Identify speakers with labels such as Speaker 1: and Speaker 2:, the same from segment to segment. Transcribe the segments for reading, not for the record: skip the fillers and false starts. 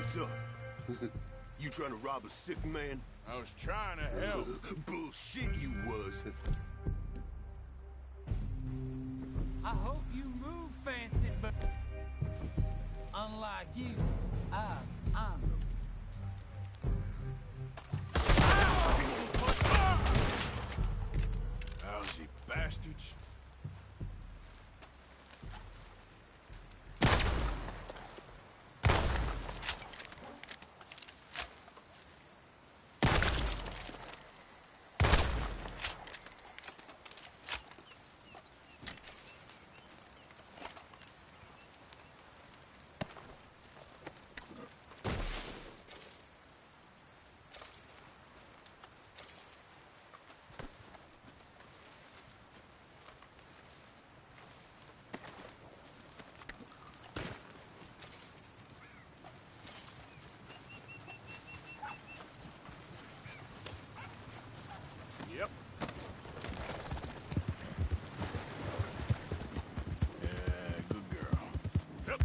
Speaker 1: What's up? You trying to rob a sick man?
Speaker 2: I was trying to help.
Speaker 1: Bullshit you was.
Speaker 3: I hope you move, fancy boots. Unlike you, eyes on them.
Speaker 2: Lousy bastards. Yep. Yeah, good girl. Yep.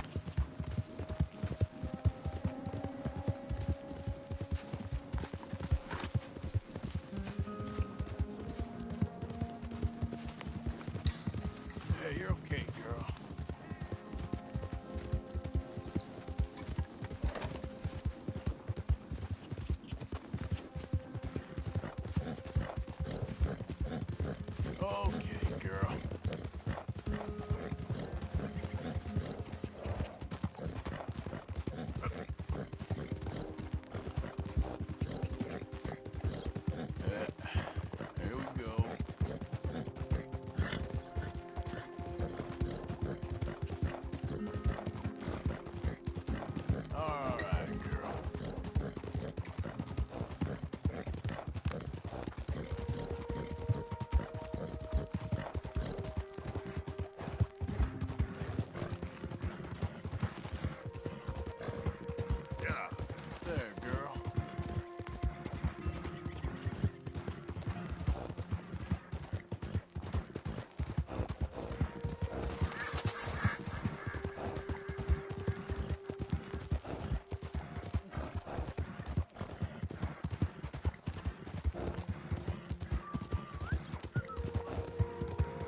Speaker 2: Hey, you're okay, girl. Okay, girl. Here we go. All right, girl. Yeah. There, girl.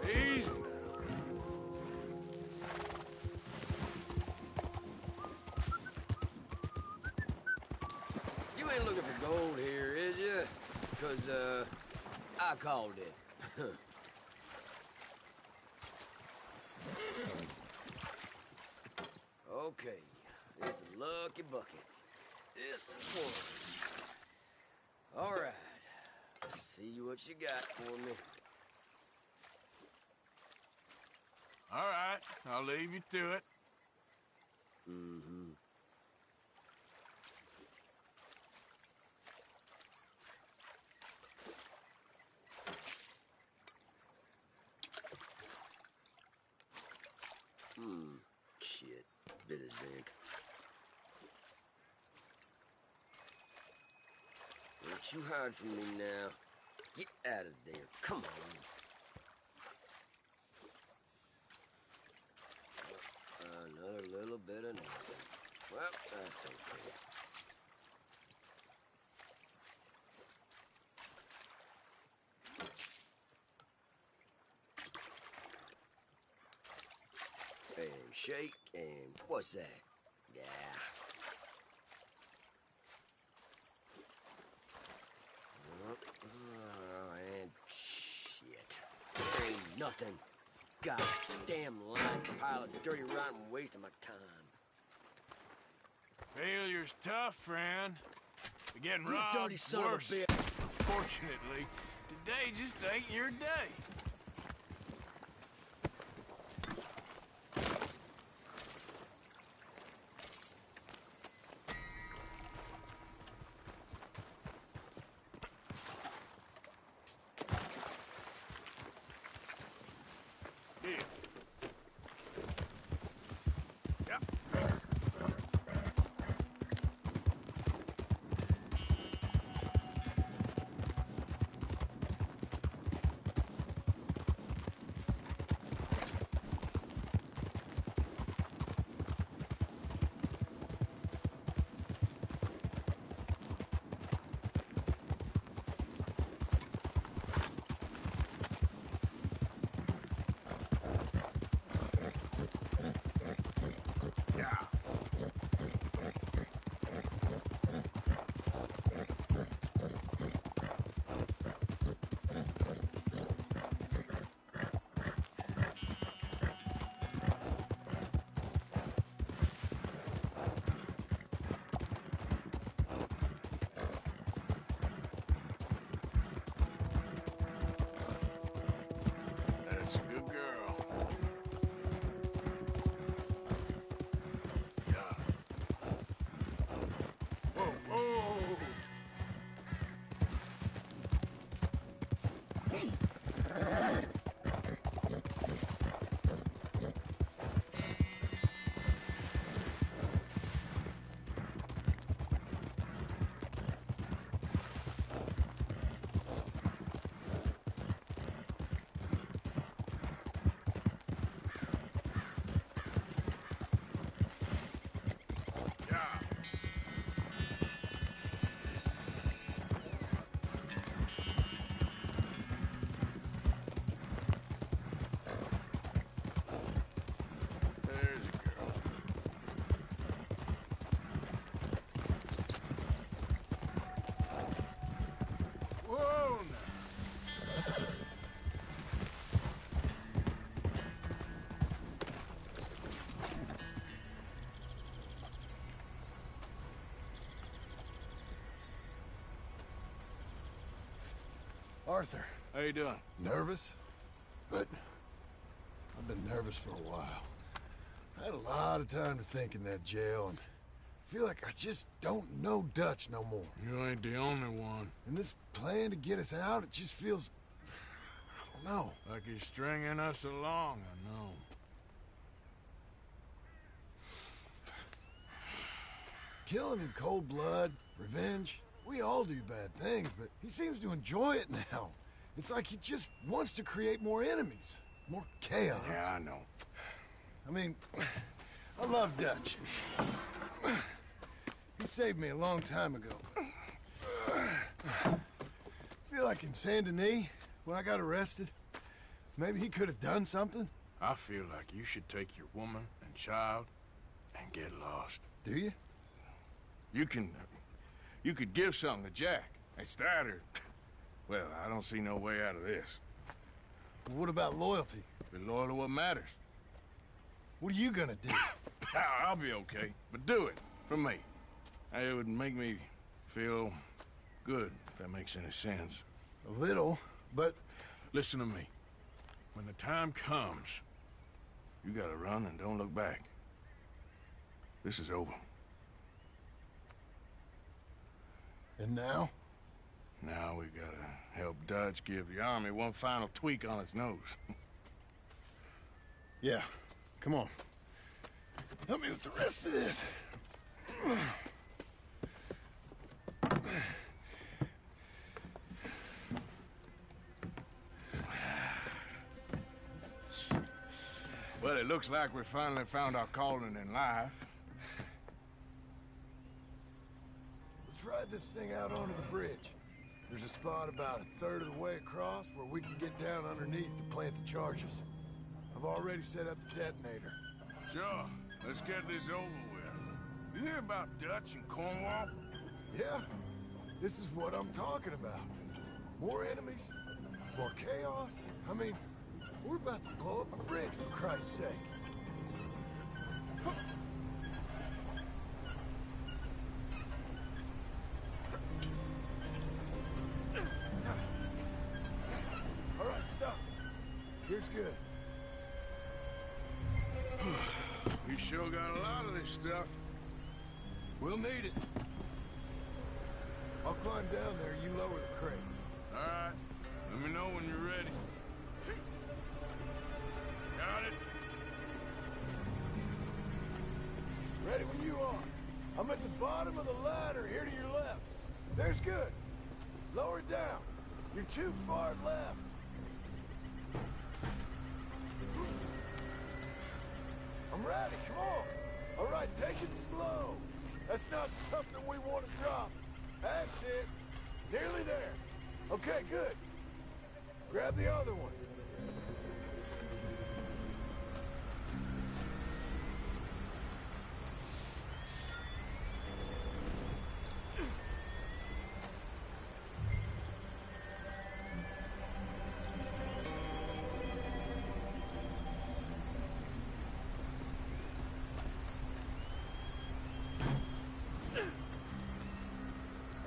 Speaker 2: Easy now.
Speaker 4: You ain't looking for gold here, is you? Because, I called it. Okay, this is lucky bucket. This is one. All right, let's see what you got for me.
Speaker 2: All right, I'll leave you to it.
Speaker 4: Mm-hmm. Shit. Bit of zinc. Don't you hide from me now. Get out of there. Come on. Another little bit of nothing. Well, that's okay. And shake, and what's that? Yeah. And shit. There ain't nothing. God damn lying pile of dirty rotten waste of my time.
Speaker 2: Failure's tough, friend. You're getting
Speaker 4: You
Speaker 2: robbed
Speaker 4: dirty son
Speaker 2: worse.
Speaker 4: of a bitch.
Speaker 2: Fortunately, today just ain't your day. Here. Yep.
Speaker 5: Arthur.
Speaker 2: How you doing?
Speaker 5: Nervous? But I've been nervous for a while. I had a lot of time to think in that jail, and I feel like I just don't know Dutch no more.
Speaker 2: You ain't the only one.
Speaker 5: And this plan to get us out, it just feels... I don't know.
Speaker 2: Like he's stringing us along, I know.
Speaker 5: Killing in cold blood, revenge, we all do bad things, but he seems to enjoy it now. It's like he just wants to create more enemies, more chaos.
Speaker 2: Yeah, I know.
Speaker 5: I mean, I love Dutch. He saved me a long time ago. I feel like in Saint Denis, when I got arrested, maybe he could have done something.
Speaker 2: I feel like you should take your woman and child and get lost.
Speaker 5: Do you?
Speaker 2: You could give something to Jack. It's that or... Well, I don't see no way out of this.
Speaker 5: What about loyalty?
Speaker 2: Be loyal to what matters.
Speaker 5: What are you gonna do?
Speaker 2: I'll be okay, but do it for me. It would make me feel good, if that makes any sense.
Speaker 5: A little, but...
Speaker 2: Listen to me. When the time comes, you gotta run and don't look back. This is over.
Speaker 5: And now?
Speaker 2: Now we gotta help Dutch give the army one final tweak on its nose.
Speaker 5: Yeah, come on. Help me with the rest of this.
Speaker 2: Well, it looks like we finally found our calling in life.
Speaker 5: Let's ride this thing out onto the bridge. There's a spot about a third of the way across where we can get down underneath to plant the charges. I've already set up the detonator.
Speaker 2: Sure, let's get this over with. You hear about Dutch and Cornwall?
Speaker 5: Yeah, this is what I'm talking about. More enemies, more chaos. I mean, we're about to blow up a bridge, for Christ's sake. All right, stop. Here's good.
Speaker 2: We sure got a lot of this stuff.
Speaker 5: We'll need it. I'll climb down there, you lower the crates.
Speaker 2: All right, let me know when you're ready. Got it?
Speaker 5: Ready when you are. I'm at the bottom of the ladder, here to your left. There's good. Lower it down. You're too far left. I'm ready, come on. All right, take it slow. That's not something we want to drop. That's it. Nearly there. Okay, good. Grab the other one.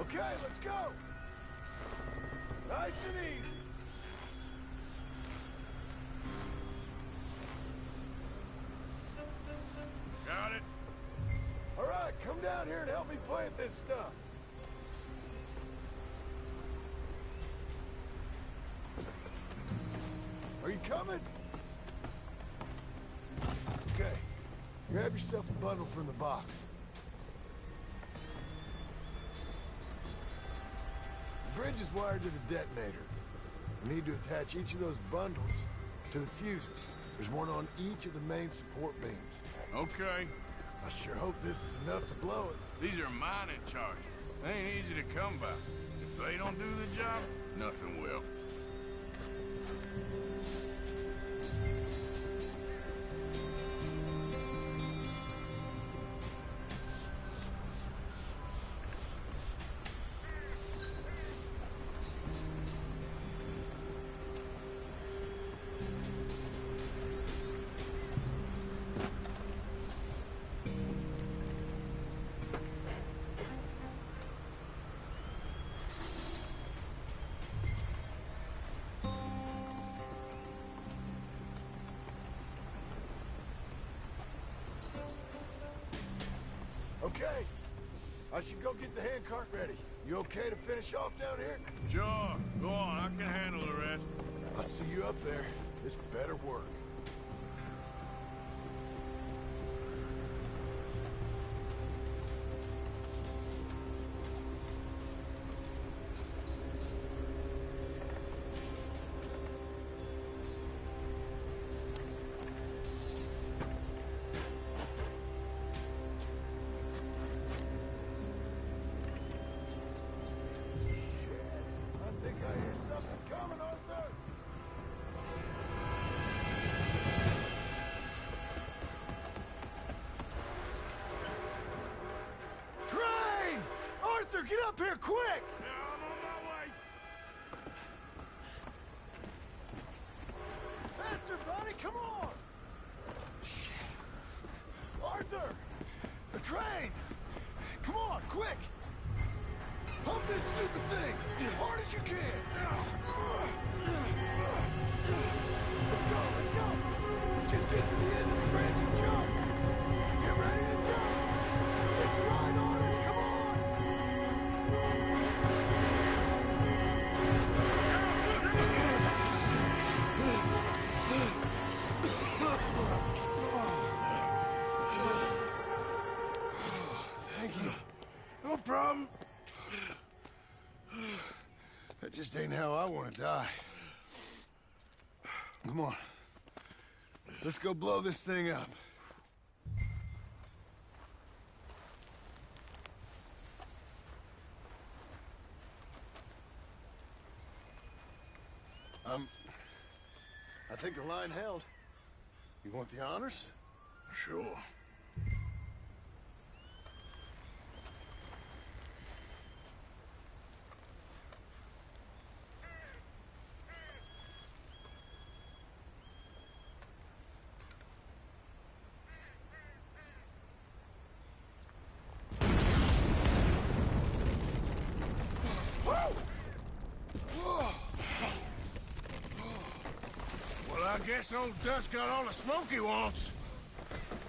Speaker 5: Okay, let's go. Nice and easy.
Speaker 2: Got it?
Speaker 5: All right, come down here and help me plant this stuff. Are you coming? Okay. Grab yourself a bundle from the box. The bridge is wired to the detonator. We need to attach each of those bundles to the fuses. There's one on each of the main support beams.
Speaker 2: Okay.
Speaker 5: I sure hope this is enough to blow it.
Speaker 2: These are mining charges. They ain't easy to come by. If they don't do the job, nothing will.
Speaker 5: I should go get the handcart ready. You okay to finish off down here?
Speaker 2: Sure, go on, I can handle the rest.
Speaker 5: I'll see you up there. This better work. Get up here, quick!
Speaker 2: Yeah, I'm on my way.
Speaker 5: Faster, buddy, come on! Shit. Arthur! The train! Come on, quick! Pump this stupid thing! As hard as you can! Let's go! Just get to the end of the bridge and jump! Get ready to jump! It's right on us, come on! Thank you.
Speaker 2: No problem.
Speaker 5: That just ain't how I want to die. Come on. Let's go blow this thing up. I think the line held. You want the honors?
Speaker 2: Sure. I guess old Dutch got all the smoke he wants.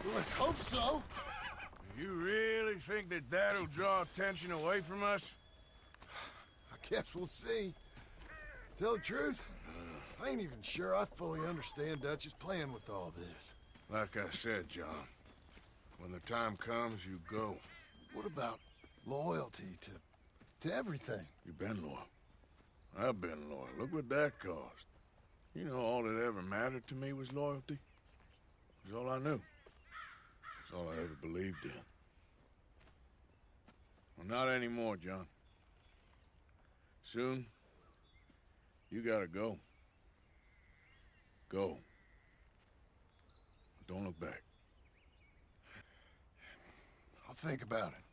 Speaker 5: Well, let's hope so.
Speaker 2: You really think that that'll draw attention away from us?
Speaker 5: I guess we'll see. Tell the truth, I ain't even sure I fully understand Dutch's plan with all this.
Speaker 2: Like I said, John, when the time comes, you go.
Speaker 5: What about loyalty to everything?
Speaker 2: You've been loyal. I've been loyal. Look what that cost. You know, all that ever mattered to me was loyalty. It was all I knew. It's all I ever believed in. Well, not anymore, John. Soon, you gotta go. Go. Don't look back.
Speaker 5: I'll think about it.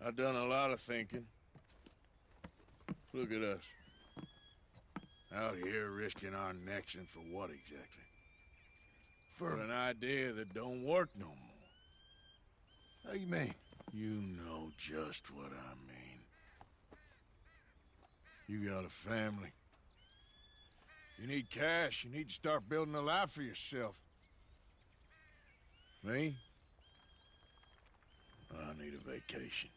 Speaker 2: I've done a lot of thinking. Look at us. Out here risking our necks, and for what exactly? For an idea that don't work no more.
Speaker 5: How you mean?
Speaker 2: You know just what I mean. You got a family. You need cash. You need to start building a life for yourself. Me? I need a vacation.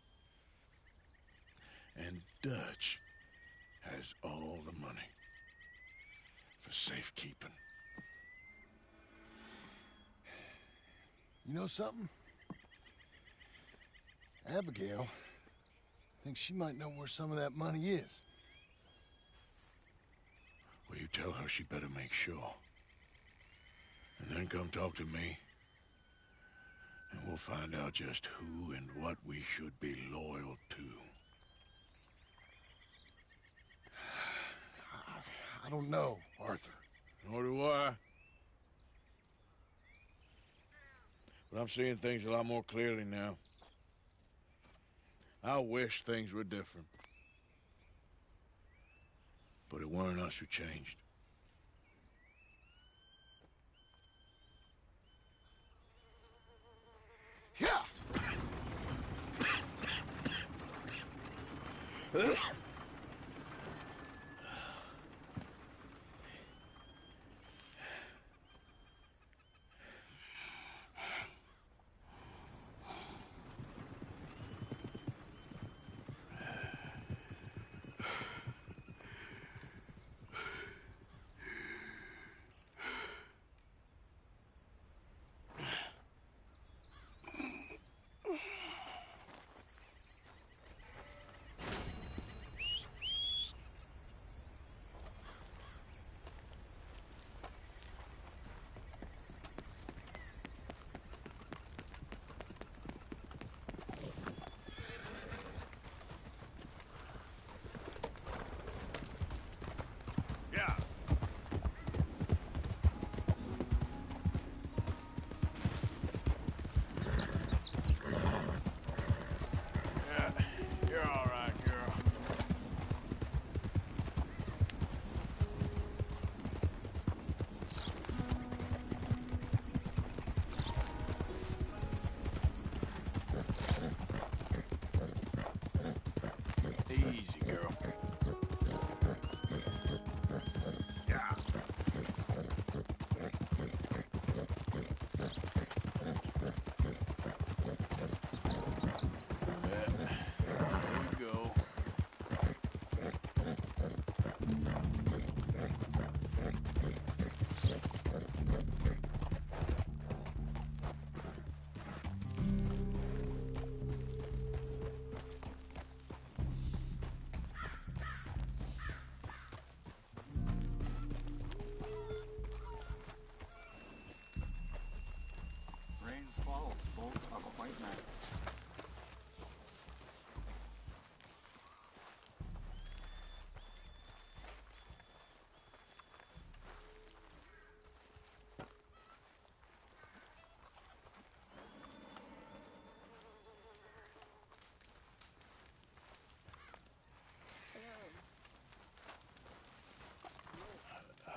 Speaker 2: And Dutch has all the money. For safekeeping.
Speaker 5: You know something? Abigail thinks she might know where some of that money is.
Speaker 2: Well, you tell her she better make sure. And then come talk to me. And we'll find out just who and what we should be loyal to.
Speaker 5: I don't know, Arthur.
Speaker 2: Nor do I. But I'm seeing things a lot more clearly now. I wish things were different. But it weren't us who changed.
Speaker 5: Yeah!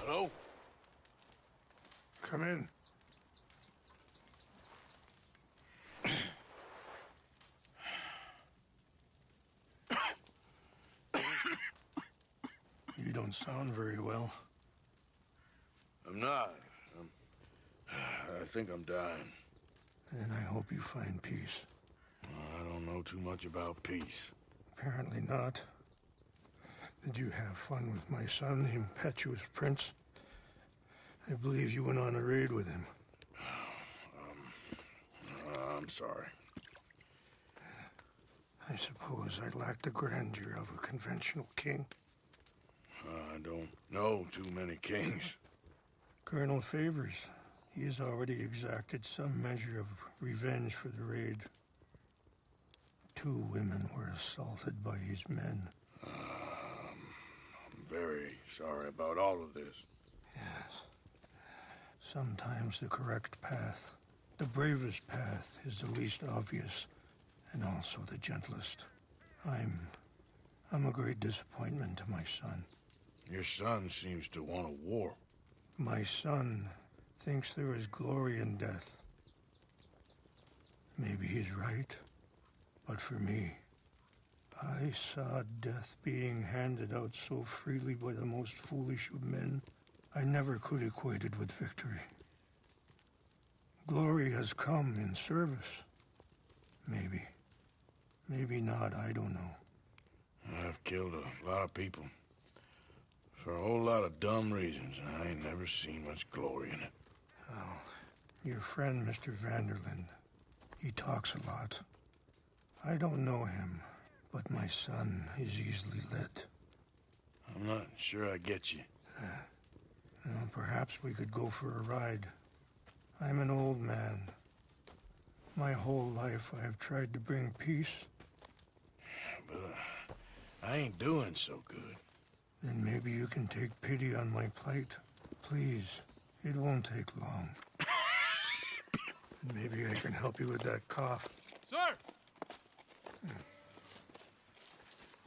Speaker 2: Hello?
Speaker 6: Come in. You don't sound very well.
Speaker 2: I'm not. I think I'm dying.
Speaker 6: Then I hope you find peace.
Speaker 2: I don't know too much about peace.
Speaker 6: Apparently not. Did you have fun with my son, the impetuous prince? I believe you went on a raid with him.
Speaker 2: I'm sorry.
Speaker 6: I suppose I lack the grandeur of a conventional king.
Speaker 2: I don't know too many kings.
Speaker 6: Colonel Favors, he has already exacted some measure of revenge for the raid. 2 women were assaulted by his men.
Speaker 2: I'm very sorry about all of this.
Speaker 6: Yes. Sometimes the correct path, the bravest path, is the least obvious, and also the gentlest. I'm a great disappointment to my son.
Speaker 2: Your son seems to want a war.
Speaker 6: My son thinks there is glory in death. Maybe he's right, but for me, I saw death being handed out so freely by the most foolish of men, I never could equate it with victory. Glory has come in service. Maybe. Maybe not, I don't know.
Speaker 2: I've killed a lot of people. For a whole lot of dumb reasons, and I ain't never seen much glory in it.
Speaker 6: Oh, your friend, Mr. Vanderlyn, he talks a lot. I don't know him, but my son is easily led.
Speaker 2: I'm not sure I get you.
Speaker 6: Well, perhaps we could go for a ride. I'm an old man. My whole life I have tried to bring peace.
Speaker 2: But I ain't doing so good.
Speaker 6: Then maybe you can take pity on my plight. Please, it won't take long. And maybe I can help you with that cough.
Speaker 7: Sir!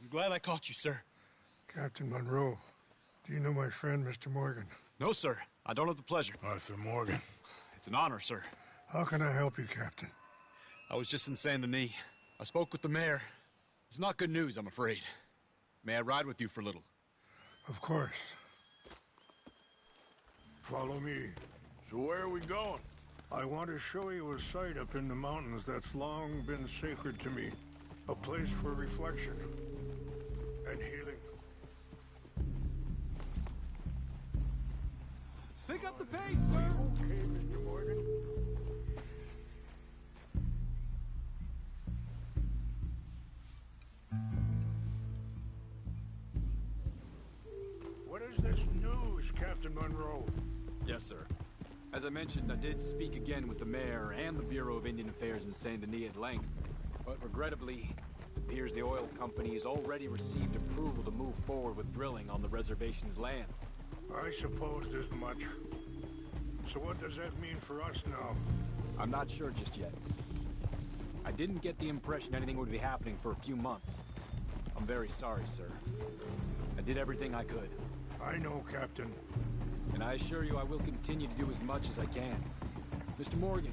Speaker 7: I'm glad I caught you, sir.
Speaker 6: Captain Monroe, do you know my friend, Mr. Morgan?
Speaker 7: No, sir. I don't have the pleasure.
Speaker 2: Arthur Morgan.
Speaker 7: It's an honor, sir.
Speaker 6: How can I help you, Captain?
Speaker 7: I was just in Saint Denis. I spoke with the mayor. It's not good news, I'm afraid. May I ride with you for a little?
Speaker 6: Of course. Follow me.
Speaker 2: So where are we going?
Speaker 6: I want to show you a site up in the mountains that's long been sacred to me. A place for reflection and healing.
Speaker 3: Pick up the pace, sir!
Speaker 6: Okay, Mr. Morgan. What is this news, Captain Monroe?
Speaker 7: Yes, sir. As I mentioned, I did speak again with the mayor and the Bureau of Indian Affairs in Saint Denis at length. But regrettably, it appears the oil company has already received approval to move forward with drilling on the reservation's land.
Speaker 6: I supposed as much. So what does that mean for us now?
Speaker 7: I'm not sure just yet. I didn't get the impression anything would be happening for a few months. I'm very sorry, sir. I did everything I could.
Speaker 6: I know, Captain.
Speaker 7: And I assure you I will continue to do as much as I can. Mr. Morgan,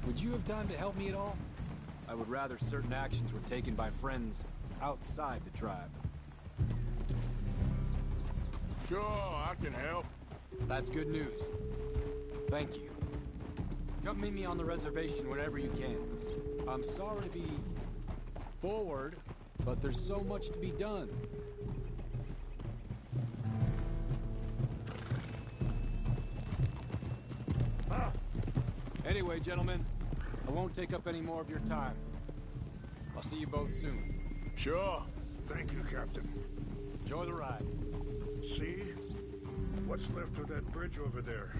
Speaker 7: would you have time to help me at all? I would rather certain actions were taken by friends outside the tribe.
Speaker 2: Sure, I can help.
Speaker 7: That's good news. Thank you. Come meet me on the reservation whenever you can. I'm sorry to be forward, but there's so much to be done. Anyway, gentlemen, I won't take up any more of your time. I'll see you both soon.
Speaker 2: Sure.
Speaker 6: Thank you, Captain.
Speaker 7: Enjoy the ride.
Speaker 6: See? What's left of that bridge over there?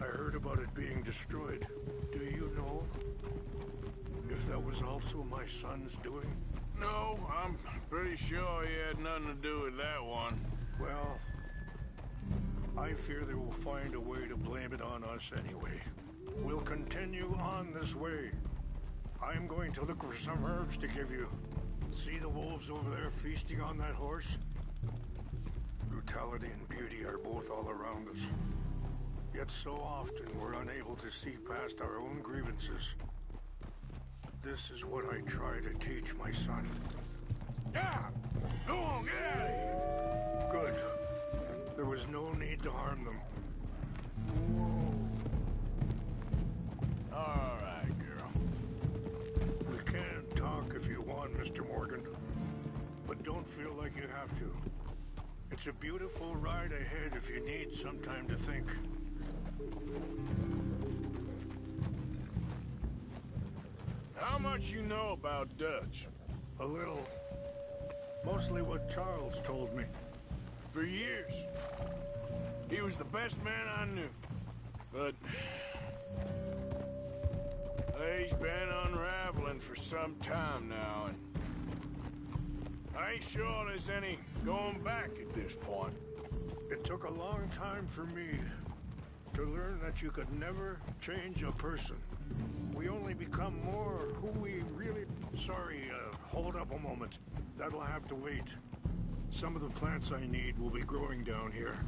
Speaker 6: I heard about it being destroyed. Do you know if that was also my son's doing?
Speaker 2: No, I'm pretty sure he had nothing to do with that one.
Speaker 6: Well, I fear they will find a way to blame it on us anyway. We'll continue on this way. I'm going to look for some herbs to give you. See the wolves over there feasting on that horse? Brutality and beauty are both all around us. Yet so often we're unable to see past our own grievances. This is what I try to teach my son.
Speaker 2: Yeah! Go on, get out of here!
Speaker 6: Good. There was no need to harm them.
Speaker 2: All right, girl.
Speaker 6: We can talk if you want, Mr. Morgan. But don't feel like you have to. It's a beautiful ride ahead if you need some time to think.
Speaker 2: How much you know about Dutch?
Speaker 6: A little. Mostly what Charles told me.
Speaker 2: For years. He was the best man I knew. But he's been unraveling for some time now, and I ain't sure there's any going back at this point.
Speaker 6: It took a long time for me to learn that you could never change a person. We only become more who we really... Sorry, hold up a moment. That'll have to wait. Some of the plants I need will be growing down here.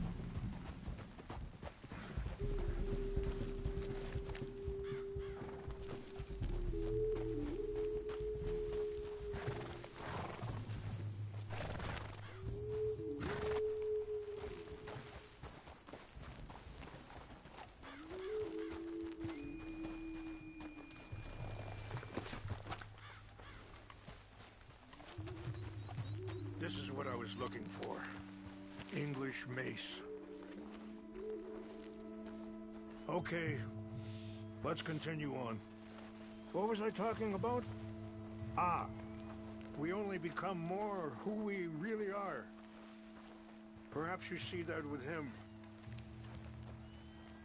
Speaker 6: This is what I was looking for. English mace. Okay, let's continue on. What was I talking about? Ah, we only become more who we really are. Perhaps you see that with him.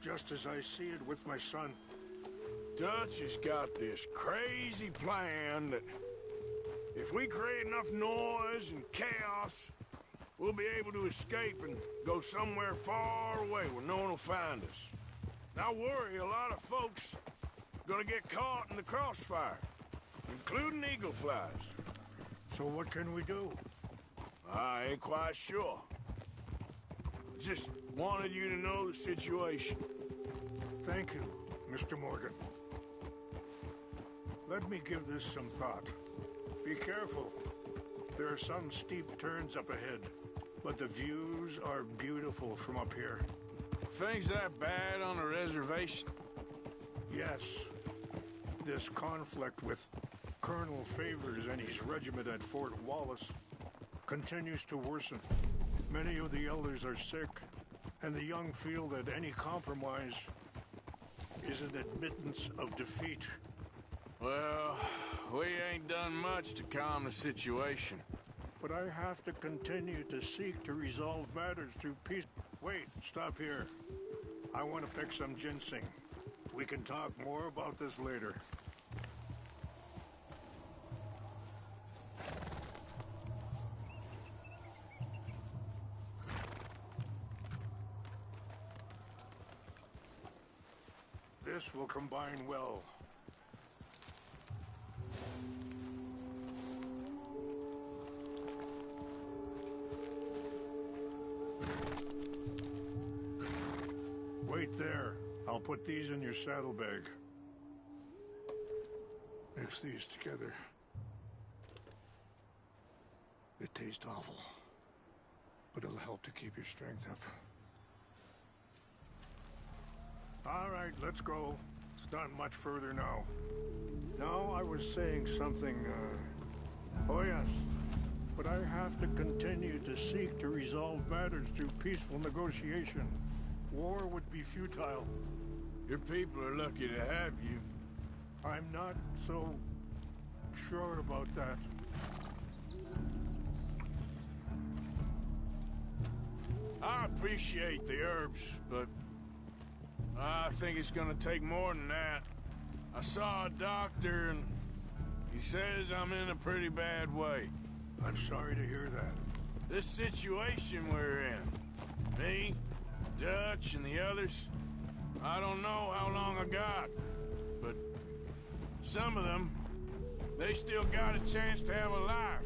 Speaker 6: Just as I see it with my son.
Speaker 2: Dutch has got this crazy plan that if we create enough noise and chaos, we'll be able to escape and go somewhere far away where no one will find us. And I worry a lot of folks are gonna get caught in the crossfire, including eagle flies.
Speaker 6: So what can we do?
Speaker 2: I ain't quite sure. Just wanted you to know the situation.
Speaker 6: Thank you, Mr. Morgan. Let me give this some thought. Be careful. There are some steep turns up ahead, but the views are beautiful from up here.
Speaker 2: Things that bad on a reservation?
Speaker 6: Yes. This conflict with Colonel Favors and his regiment at Fort Wallace continues to worsen. Many of the elders are sick, and the young feel that any compromise is an admittance of defeat.
Speaker 2: Well, we ain't done much to calm the situation.
Speaker 6: But I have to continue to seek to resolve matters through peace. Wait, stop here. I want to pick some ginseng. We can talk more about this later. This will combine well. Wait there. I'll put these in your saddlebag. Mix these together. It tastes awful, but it'll help to keep your strength up. All right, let's go. It's not much further now. Now, I was saying something, Oh, yes. But I have to continue to seek to resolve matters through peaceful negotiation. War would be futile.
Speaker 2: Your people are lucky to have you.
Speaker 6: I'm not so sure about that.
Speaker 2: I appreciate the herbs, but I think it's gonna take more than that. I saw a doctor and he says I'm in a pretty bad way.
Speaker 6: I'm sorry to hear that.
Speaker 2: This situation we're in, me, Dutch, and the others, I don't know how long I got, but some of them, they still got a chance to have a life.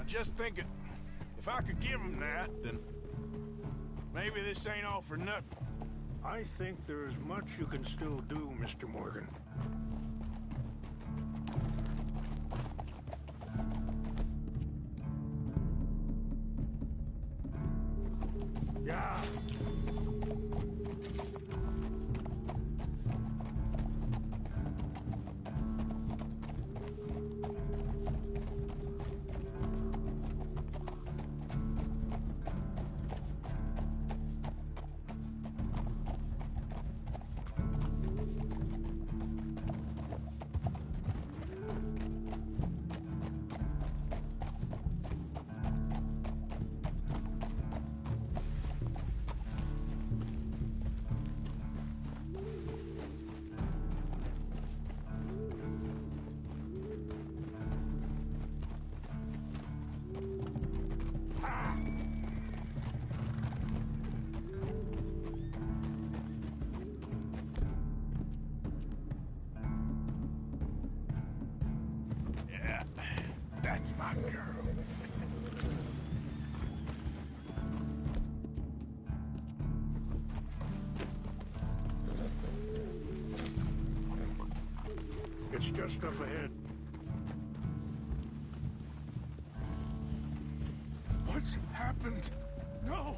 Speaker 2: I just think if I could give them that, then maybe this ain't all for nothing.
Speaker 6: I think there is much you can still do, Mr. Morgan. Yeah.
Speaker 2: That's my girl.
Speaker 6: It's just up ahead.
Speaker 5: What's happened? No!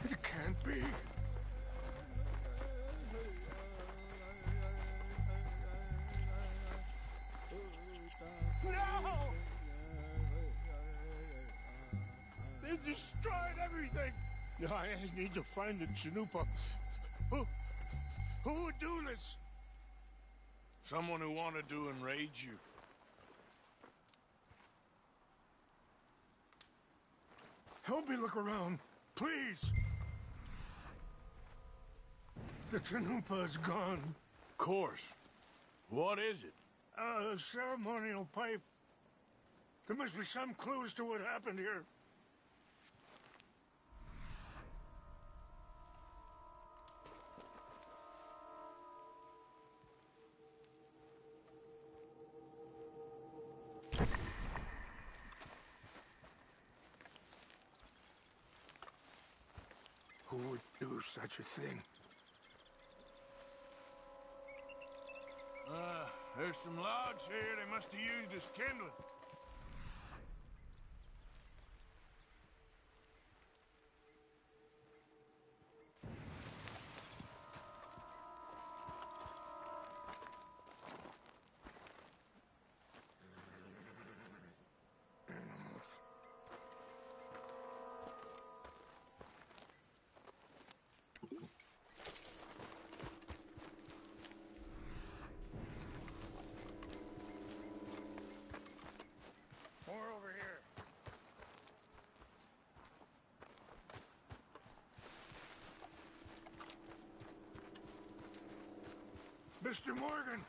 Speaker 5: It can't be. No! They destroyed everything!
Speaker 6: I need to find the Chanupa. Who would do this?
Speaker 2: Someone who wanted to enrage you.
Speaker 6: Help me look around, please. The Chanupa is gone.
Speaker 2: Of course. What is it?
Speaker 6: A ceremonial pipe. There must be some clues to what happened here. Who would do such a thing?
Speaker 2: There's some logs here they must have used as kindling.
Speaker 6: More over here. Mr. Morgan!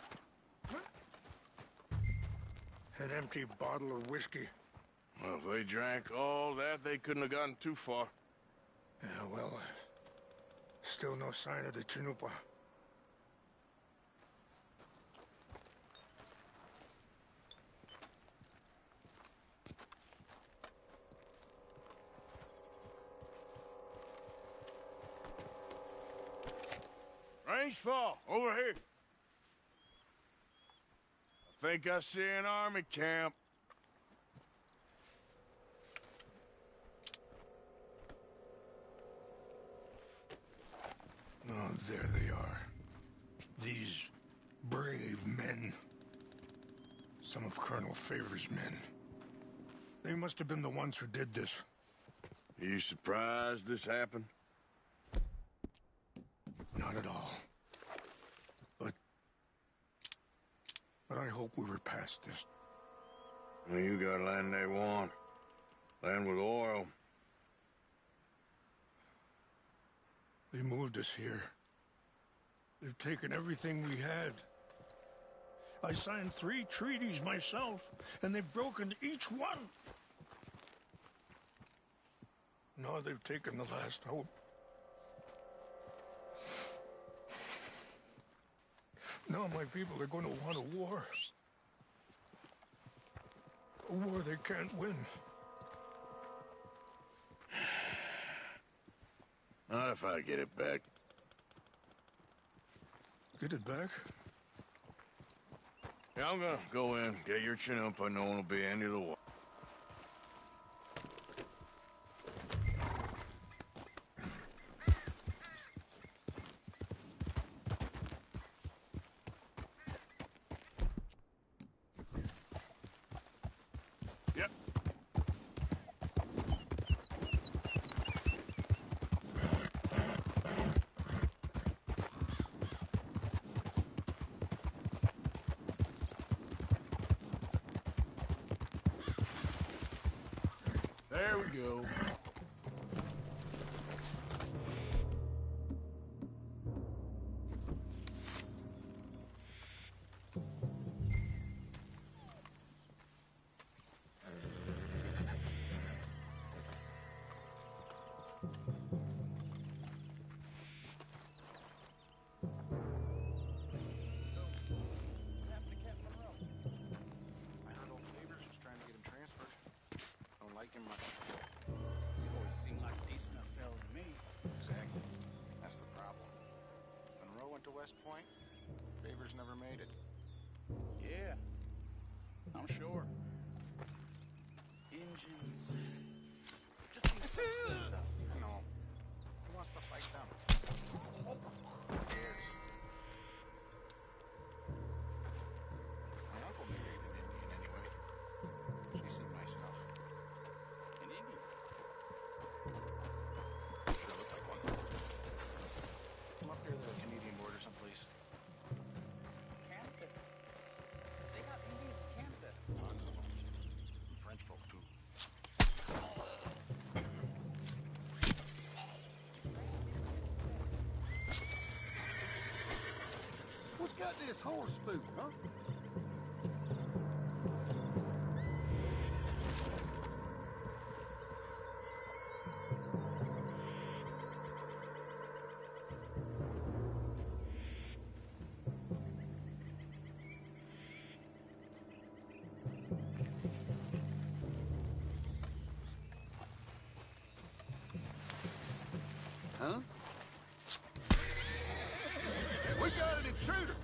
Speaker 6: An empty bottle of whiskey.
Speaker 2: Well, if they drank all that, they couldn't have gotten too far.
Speaker 6: Yeah, well, still no sign of the Chanupa.
Speaker 2: Range fall, over here. I think I see an army camp.
Speaker 6: Oh, there they are. These brave men. Some of Colonel Favor's men. They must have been the ones who did this.
Speaker 2: Are you surprised this happened?
Speaker 6: Not at all. But I hope we were past this.
Speaker 2: Well, you got land they want. Land with oil.
Speaker 6: They moved us here They've taken everything we had. I signed 3 treaties myself, and they've broken each one. Now they've taken the last hope. Now my people are going to want a war. A war they can't win.
Speaker 2: Not if I get it back.
Speaker 6: Get it back?
Speaker 2: Yeah, I'm gonna go in, get your Chinook, but no one will be any of the war. Yep. There we go.
Speaker 8: I heard old Favors was trying to get him transferred. Don't like him much.
Speaker 9: You always seem like a decent enough fellow to me.
Speaker 8: Exactly. That's the problem. Monroe went to West Point. Favors never made it.
Speaker 9: Yeah, I'm sure. Engines. Just seems so stuff.
Speaker 8: I know. He wants to fight them. Who cares? My uncle married an Indian anyway. She seemed nice enough.
Speaker 9: An Indian.
Speaker 8: Sure looked like one. Come up near the Canadian border someplace.
Speaker 9: Canada. They got Indians in Canada.
Speaker 8: Tons of them. And French folk too.
Speaker 5: What's got this horse spook, huh? Huh? We got an intruder!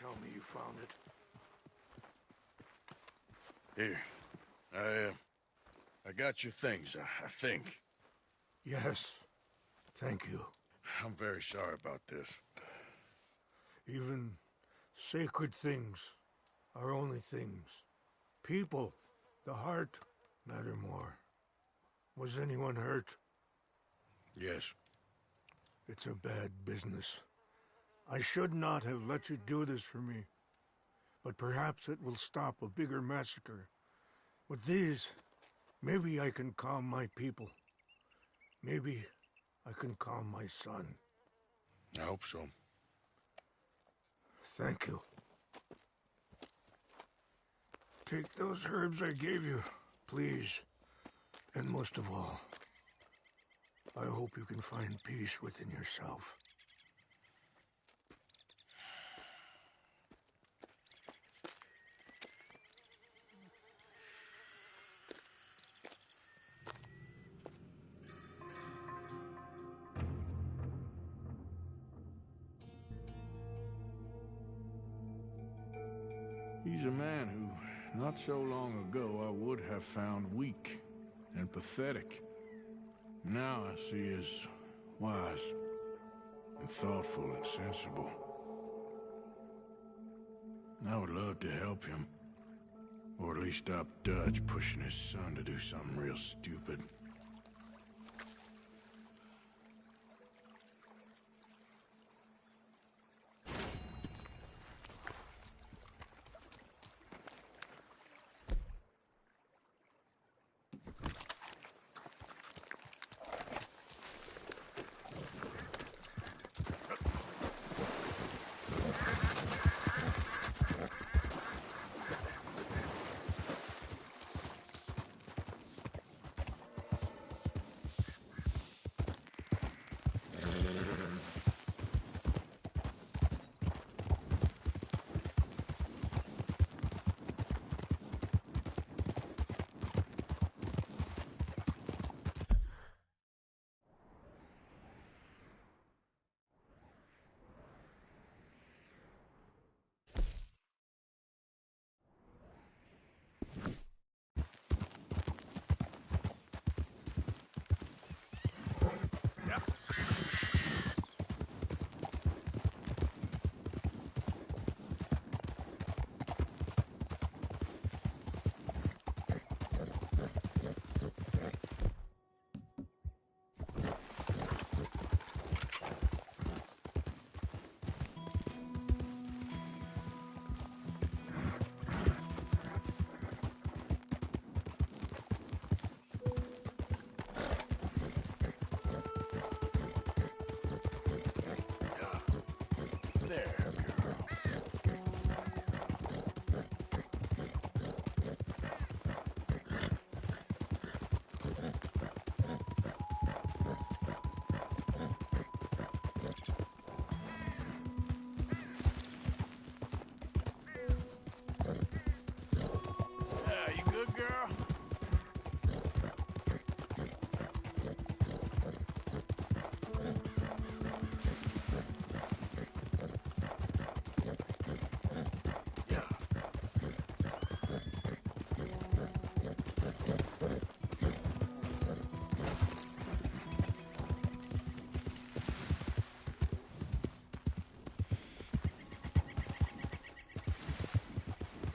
Speaker 6: tell me you found it.
Speaker 2: Here. I got your things, I think.
Speaker 6: Yes. Thank you.
Speaker 2: I'm very sorry about this.
Speaker 6: Even sacred things are only things. People, the heart, matter more. Was anyone hurt?
Speaker 2: Yes.
Speaker 6: It's a bad business. I should not have let you do this for me. But perhaps it will stop a bigger massacre. With these, maybe I can calm my people. Maybe I can calm my son.
Speaker 2: I hope so.
Speaker 6: Thank you. Take those herbs I gave you, please. And most of all, I hope you can find peace within yourself.
Speaker 2: He's a man who, not so long ago, I would have found weak and pathetic. Now I see as wise and thoughtful and sensible. I would love to help him, or at least stop Dutch pushing his son to do something real stupid.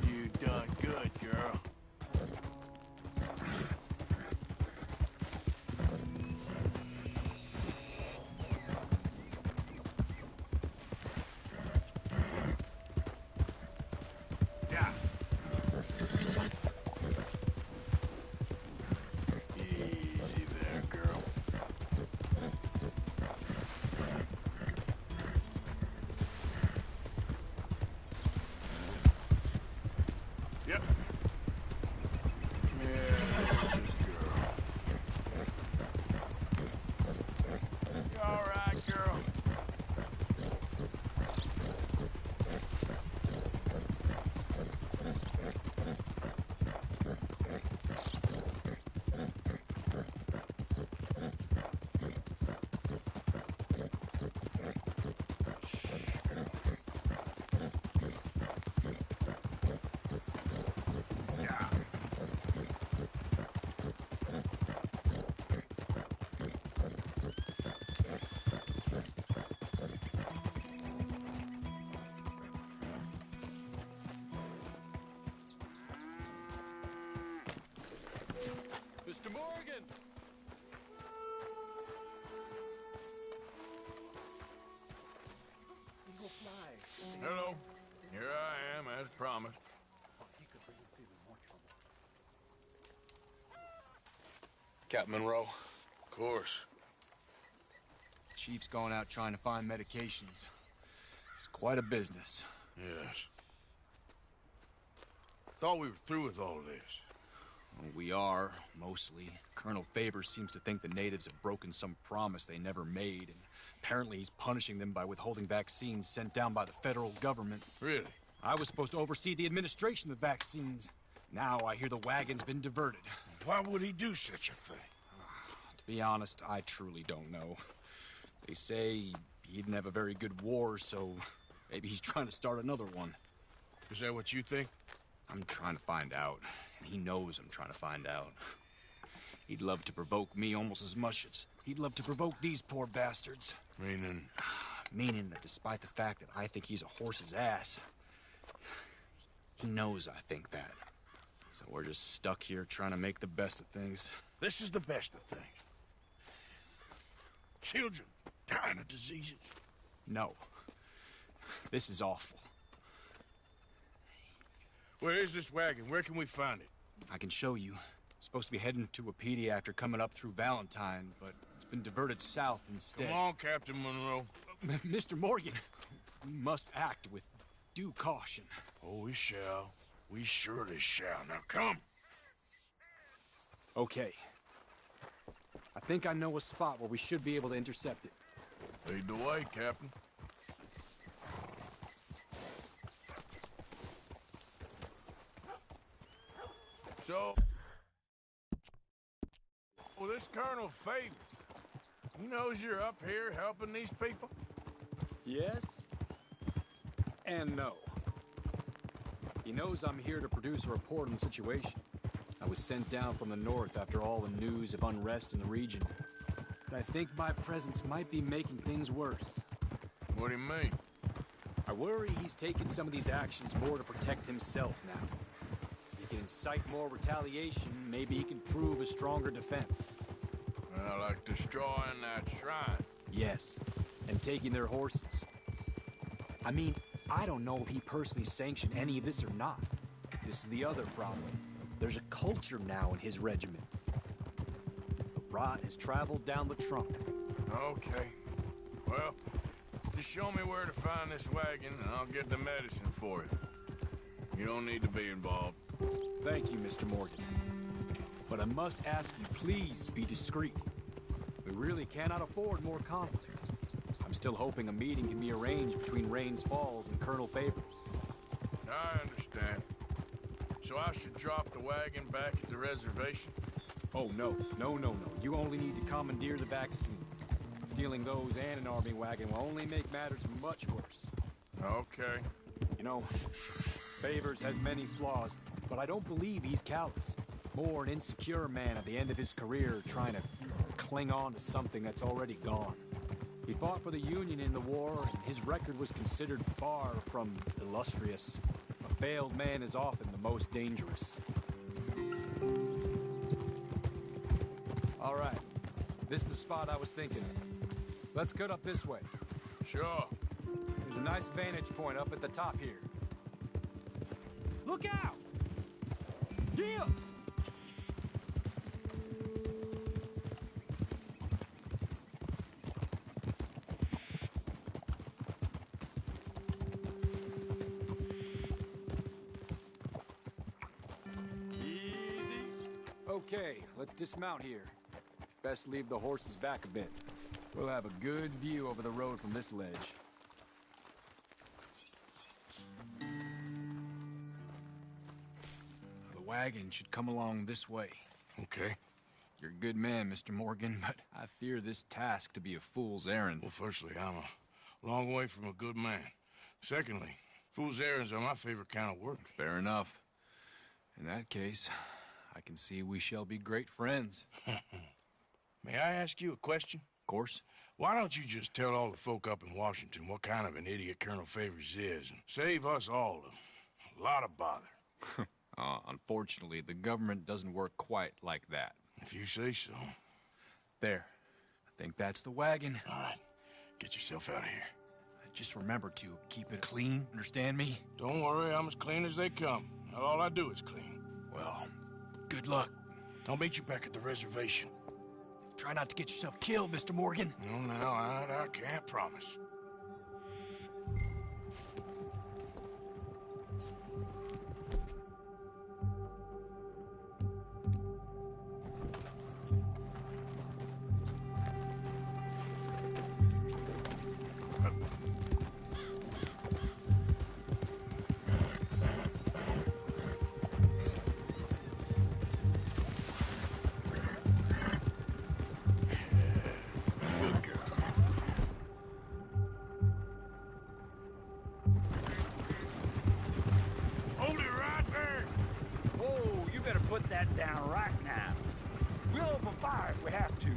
Speaker 2: You done good, girl.
Speaker 7: Captain Monroe.
Speaker 2: Of course.
Speaker 7: Chief's gone out trying to find medications. It's quite a business.
Speaker 2: Yes. Thought we were through with all of this.
Speaker 7: Well, we are, mostly. Colonel Favors seems to think the natives have broken some promise they never made, and apparently he's punishing them by withholding vaccines sent down by the federal government.
Speaker 2: Really?
Speaker 7: I was supposed to oversee the administration of vaccines. Now I hear the wagon's been diverted.
Speaker 2: Why would he do such a thing?
Speaker 7: To be honest, I truly don't know. They say he didn't have a very good war, so maybe he's trying to start another one.
Speaker 2: Is that what you think?
Speaker 7: I'm trying to find out, and he knows I'm trying to find out. He'd love to provoke me almost as much as he'd love to provoke these poor bastards.
Speaker 2: Meaning?
Speaker 7: Meaning that despite the fact that I think he's a horse's ass, he knows I think that. So we're just stuck here trying to make the best of things.
Speaker 2: This is the best of things. Children dying of diseases.
Speaker 7: No. This is awful.
Speaker 2: Where is this wagon? Where can we find it?
Speaker 7: I can show you. Supposed to be heading to Wapiti after coming up through Valentine, but it's been diverted south instead.
Speaker 2: Come on, Captain Monroe.
Speaker 7: Mr. Morgan, we must act with due caution.
Speaker 2: Oh, we shall. We surely shall. Now, come.
Speaker 7: Okay. I think I know a spot where we should be able to intercept it.
Speaker 2: Lead the way, Captain. So... Well, this Colonel Favors, he knows you're up here helping these people?
Speaker 7: Yes. And no. He knows I'm here to produce a report on the situation. I was sent down from the north after all the news of unrest in the region. But I think my presence might be making things worse.
Speaker 2: What do you mean?
Speaker 7: I worry he's taking some of these actions more to protect himself now. He can incite more retaliation, maybe he can prove a stronger defense.
Speaker 2: Well, like destroying that shrine.
Speaker 7: Yes, and taking their horses. I mean, I don't know if he personally sanctioned any of this or not. This is the other problem. There's a culture now in his regiment. The rot has traveled down the trunk.
Speaker 2: Okay. Well, just show me where to find this wagon, and I'll get the medicine for you. You don't need to be involved.
Speaker 7: Thank you, Mr. Morgan. But I must ask you, please be discreet. We really cannot afford more conflict. I'm still hoping a meeting can be arranged between Rains Falls and Colonel Favors.
Speaker 2: I understand. So I should drop the wagon back at the reservation?
Speaker 7: Oh, no. No. You only need to commandeer the vaccine. Stealing those and an army wagon will only make matters much worse.
Speaker 2: Okay.
Speaker 7: You know, Favors has many flaws, but I don't believe he's callous. More an insecure man at the end of his career trying to cling on to something that's already gone. He fought for the Union in the war, and his record was considered far from illustrious. A failed man is often the most dangerous. All right. This is the spot I was thinking of. Let's cut up this way.
Speaker 2: Sure.
Speaker 7: There's a nice vantage point up at the top here. Look out! Yeah! Easy. Okay, let's dismount here. Best leave the horses back a bit. We'll have a good view over the road from this ledge. The wagon should come along this way.
Speaker 2: Okay.
Speaker 7: You're a good man, Mr. Morgan, but I fear this task to be a fool's errand.
Speaker 2: Well, firstly, I'm a long way from a good man. Secondly, fool's errands are my favorite kind of work.
Speaker 7: Fair enough. In that case, I can see we shall be great friends.
Speaker 2: May I ask you a question?
Speaker 7: Of course.
Speaker 2: Why don't you just tell all the folk up in Washington what kind of an idiot Colonel Favors is and save us all a lot of bother?
Speaker 7: Unfortunately, the government doesn't work quite like that.
Speaker 2: If you say so.
Speaker 7: There. I think that's the wagon.
Speaker 2: All right. Get yourself out of here.
Speaker 7: Just remember to keep it clean, understand me?
Speaker 2: Don't worry, I'm as clean as they come. Not all I do is clean.
Speaker 7: Well, good luck.
Speaker 2: I'll meet you back at the reservation.
Speaker 7: Try not to get yourself killed, Mr. Morgan.
Speaker 2: No, now, I can't promise.
Speaker 9: Put that down right now. We'll open fire if we have to.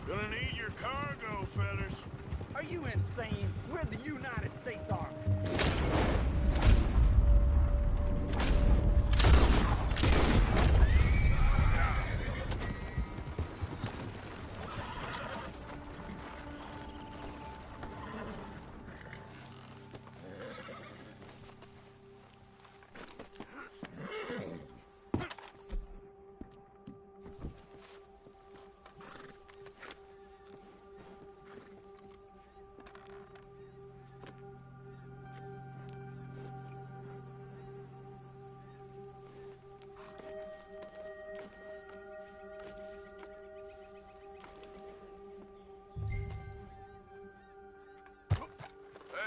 Speaker 2: Gonna need your cargo, fellas.
Speaker 9: Are you insane? We're the United States Army.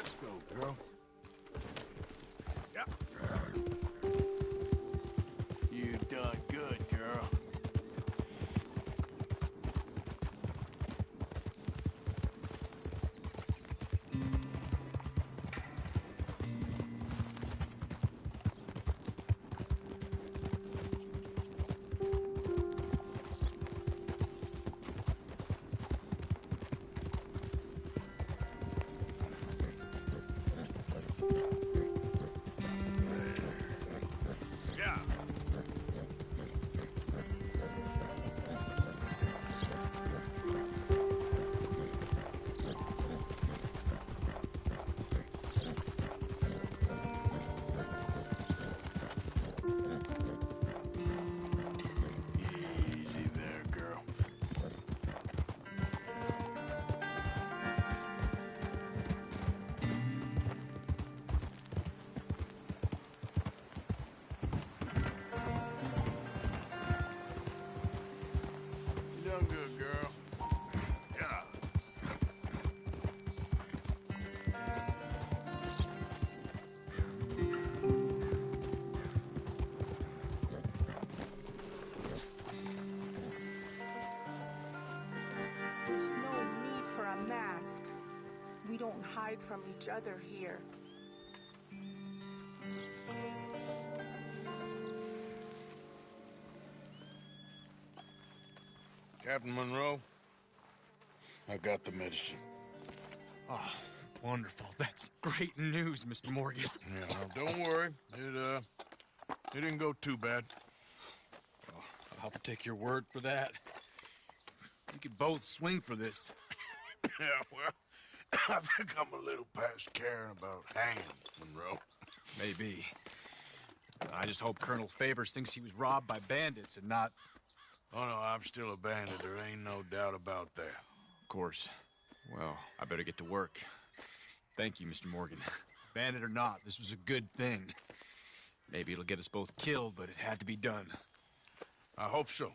Speaker 2: Let's go, girl. Yep. You done good, girl. Done good, girl. Yeah.
Speaker 10: There's no need for a mask. We don't hide from each other here.
Speaker 2: Captain Monroe, I got the medicine.
Speaker 7: Oh, wonderful. That's great news, Mr. Morgan.
Speaker 2: Yeah, now don't worry. It didn't go too bad.
Speaker 7: Oh, I'll have to take your word for that. We could both swing for this.
Speaker 2: Yeah, well, I think I'm a little past caring about hanging, Monroe.
Speaker 7: Maybe. I just hope Colonel Favors thinks he was robbed by bandits and not...
Speaker 2: Oh, no, I'm still a bandit. There ain't no doubt about that.
Speaker 7: Of course. Well, I better get to work. Thank you, Mr. Morgan. Bandit or not, this was a good thing. Maybe it'll get us both killed, but it had to be done.
Speaker 2: I hope so.